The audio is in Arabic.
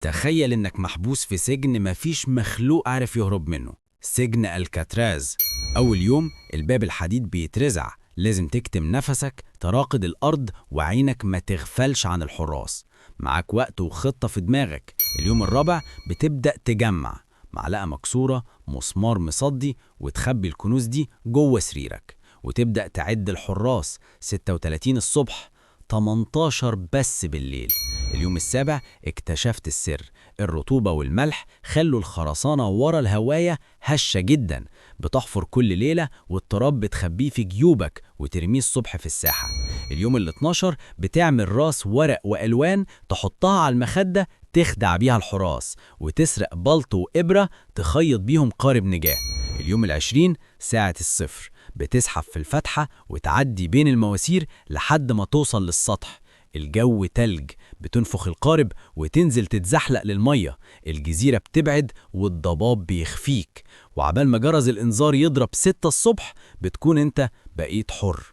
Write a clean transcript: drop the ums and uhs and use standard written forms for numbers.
تخيل إنك محبوس في سجن مفيش مخلوق عارف يهرب منه، سجن الكاتراز. أول يوم الباب الحديد بيترزع، لازم تكتم نفسك، تراقد الأرض وعينك ما تغفلش عن الحراس. معاك وقت وخطة في دماغك. اليوم الرابع بتبدأ تجمع معلقة مكسورة، مسمار مصدي، وتخبي الكنوز دي جوه سريرك. وتبدأ تعد الحراس: 36 الصبح، 18 بس بالليل. اليوم السابع اكتشفت السر: الرطوبة والملح خلوا الخرسانة ورا الهواية هشة جدا. بتحفر كل ليلة والتراب بتخبيه في جيوبك وترميه الصبح في الساحة. اليوم ال 12 بتعمل راس ورق وألوان تحطها على المخدة تخدع بيها الحراس، وتسرق بلط وإبرة تخيط بيهم قارب نجاة. اليوم ال20 ساعة الصفر بتزحف في الفتحة وتعدي بين المواسير لحد ما توصل للسطح. الجو تلج، بتنفخ القارب وتنزل تتزحلق للمية. الجزيرة بتبعد والضباب بيخفيك، وعبال ما جرس الإنذار يضرب 6 الصبح بتكون انت بقيت حر.